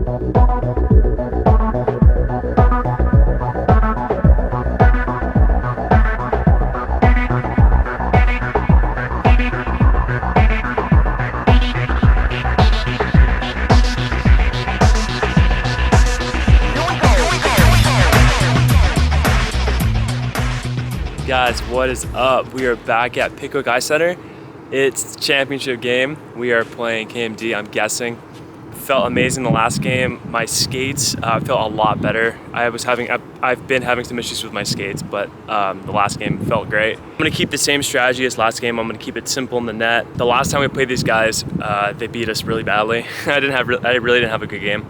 Guys, what is up? We are back at Pickwick Ice Center. It's the championship game. We are playing KMD, I'm guessing. Felt amazing the last game. My skates felt a lot better. I've been having some issues with my skates, but the last game felt great. I'm gonna keep the same strategy as last game. I'm gonna keep it simple in the net. The last time we played these guys, they beat us really badly. I really didn't have a good game.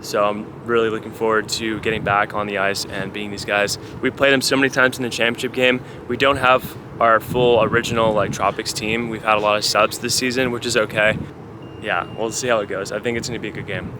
So I'm really looking forward to getting back on the ice and beating these guys. We played them so many times in the championship game. We don't have our full original Tropics team. We've had a lot of subs this season, which is okay. Yeah, we'll see how it goes. I think it's gonna be a good game.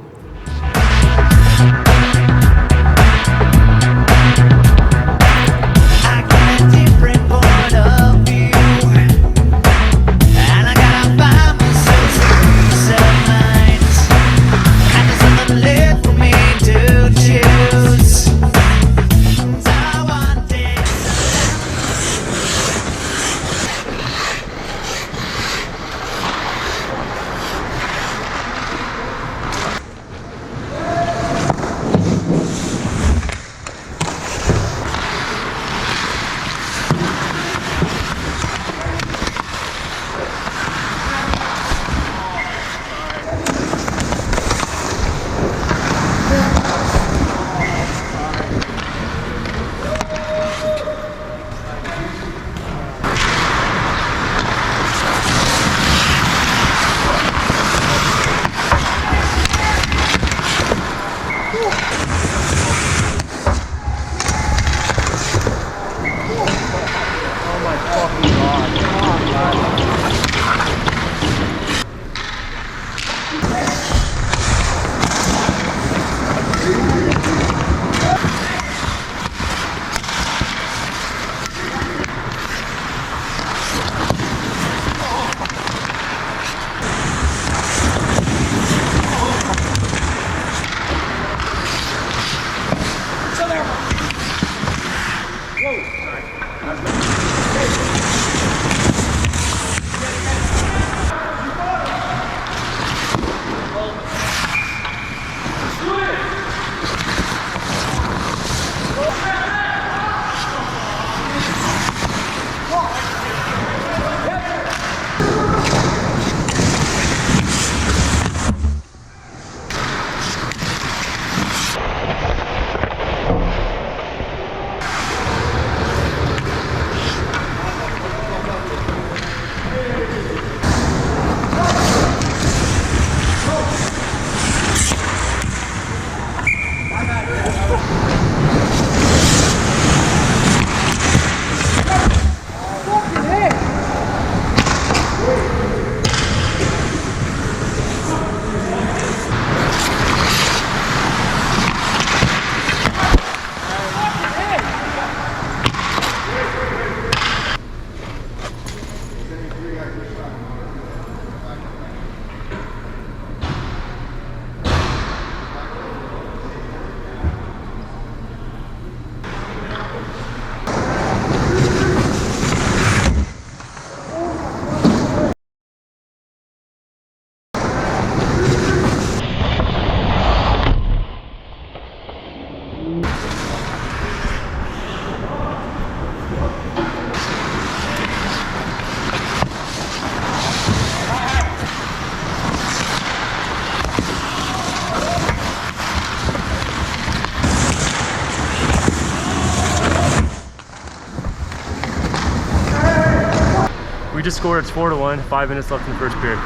We just scored, it's 4-1, 5 minutes left in the first period.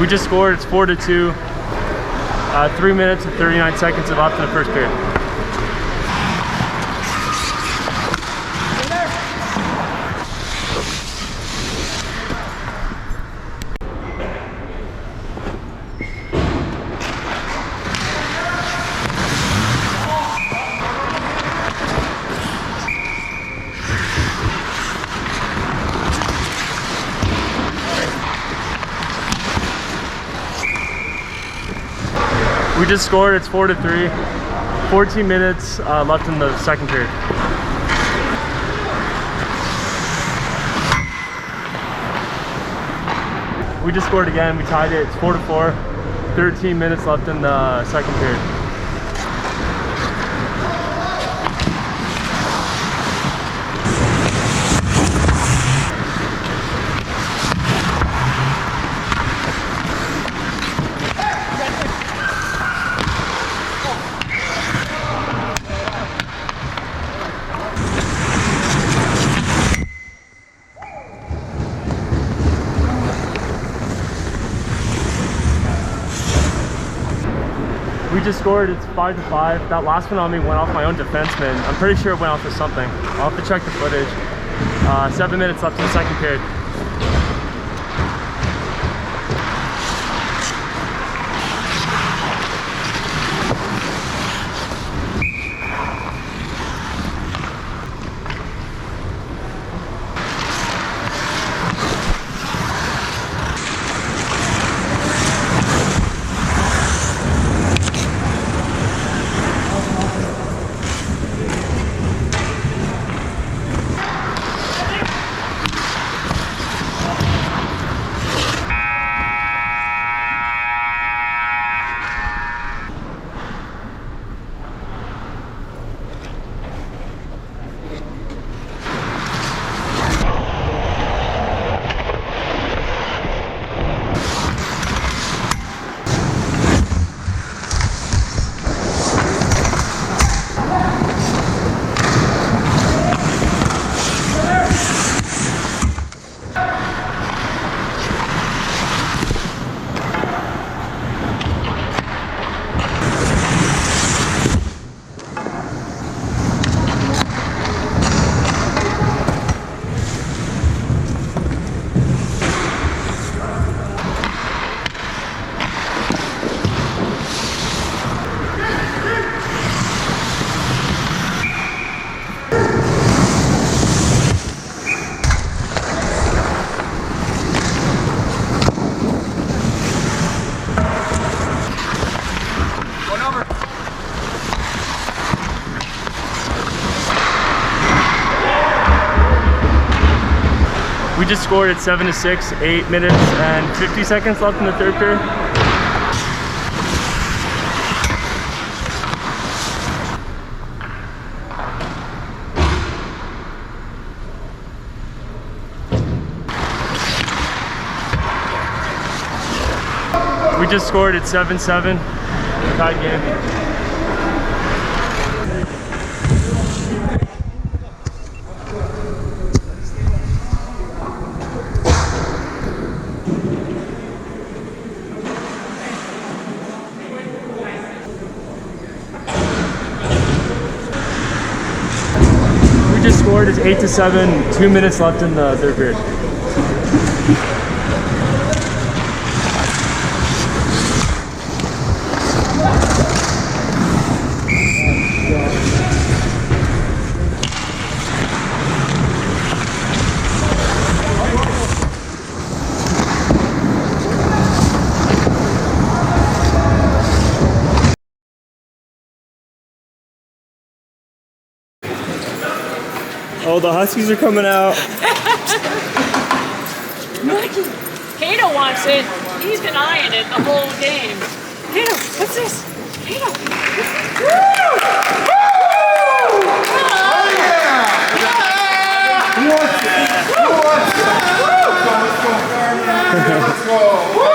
We just scored, it's 4-2. 3 minutes and 39 seconds left in the first period. We just scored, it's 4-3. 14 minutes left in the second period. We just scored again, we tied it, it's 4-4. 13 minutes left in the second period. We just scored, it's 5-5. That last one on me went off my own defenseman. I'm pretty sure it went off of something. I'll have to check the footage. 7 minutes left in the second period. We just scored at 7-6, 8 minutes and 50 seconds left in the third period. We just scored at 7-7, tied game. Just scored is 8-7, 2 minutes left in the third period. Oh, the Huskies are coming out. Kato wants it. He's denying it the whole game. Kato, what's this? Kato. Woo! Woo! Oh, yeah! Yeah! Who wants it? Who wants it? Let's go. Woo!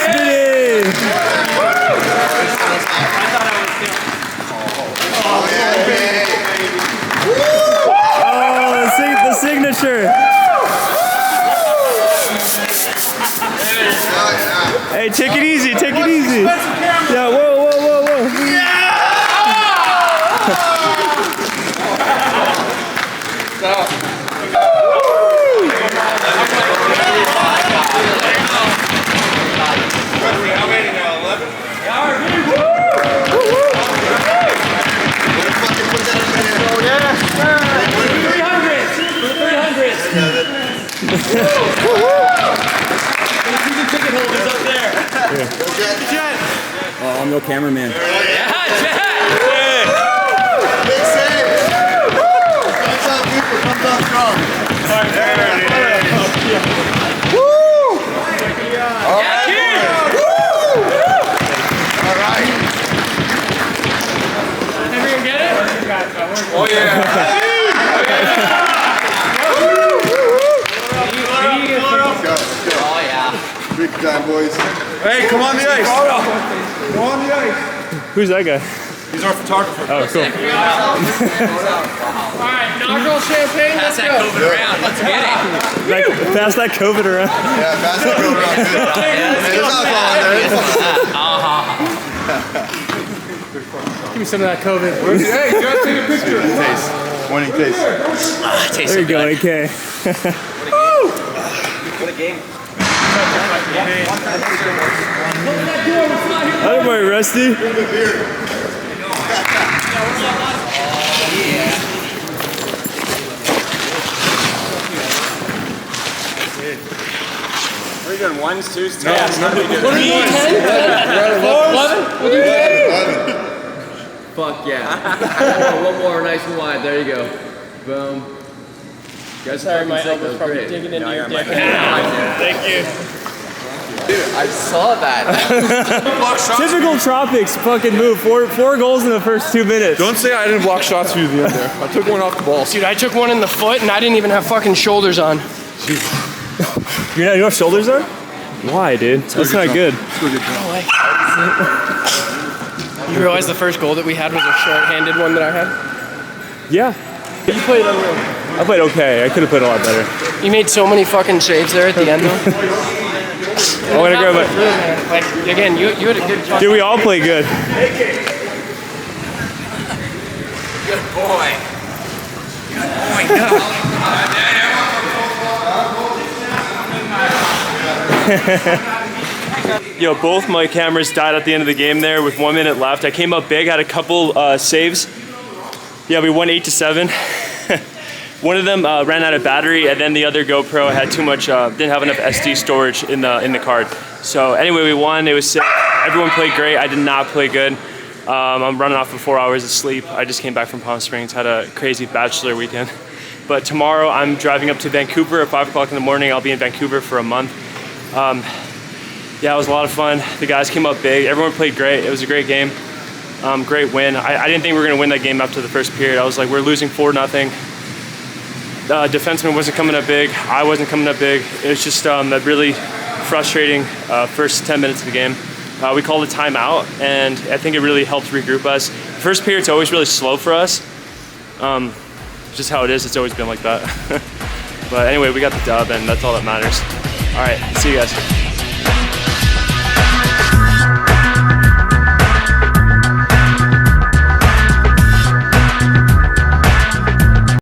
Speedy! Ticket holders up there. Jet. Oh, I'm no cameraman. Yeah, Jet. Big save! Comes out deeper, comes out strong. Woo! All right, all right. Everyone get it? Oh yeah! Oh yeah. Big time, boys. Hey, come on the ice. Go on the ice. Who's that guy? He's our photographer. Oh, cool. Alright, inaugural champagne, let's go. COVID around. Let's get it. Pass that COVID around. Yeah, pass it over on good. There's alcohol in there. Give me some of that COVID. Hey, you gotta take a picture. Taste. Winning taste. There you go, AK. What a game. Hi, boy, Rusty. We're doing ones, twos, tens. What are we doing, 10? 11? We'll do 10? Fuck yeah. One more, nice and wide. There you go. Boom. You guys Sorry, my fucking sick. elbow's That was probably great. digging into your dick. Thank you. I saw that. Typical Tropics fucking move. Four goals in the first 2 minutes. Don't say I didn't block shots for you at the end there. I took one off the ball. Dude, I took one in the foot and I didn't even have fucking shoulders on. You don't have shoulders on? Why, dude? That's not good. You realize the first goal that we had was a short-handed one that I had? Yeah. You played unreal. I played okay. I could have played a lot better. You made so many fucking saves there at the end, though. I'm gonna grab it. Like, again, you had a good fucking... Dude, we all play good. Good boy. Good boy. No. Yo, both my cameras died at the end of the game there with 1 minute left. I came up big, had a couple saves. Yeah, we won 8-7. One of them ran out of battery, and then the other GoPro had too much, didn't have enough SD storage in the card. So anyway, we won. It was sick. Everyone played great. I did not play good. I'm running off of 4 hours of sleep. I just came back from Palm Springs, had a crazy bachelor weekend. But tomorrow I'm driving up to Vancouver at 5 o'clock in the morning. I'll be in Vancouver for a month. Yeah, it was a lot of fun. The guys came up big. Everyone played great. It was a great game. Great win. I didn't think we were gonna win that game after the first period. I was like, we're losing 4-0. The defenseman wasn't coming up big. I wasn't coming up big. It was just a really frustrating first 10 minutes of the game. We called a timeout, and I think it really helped regroup us. First period's always really slow for us. Just how it is. It's always been like that. But anyway, we got the dub, and that's all that matters. All right, see you guys.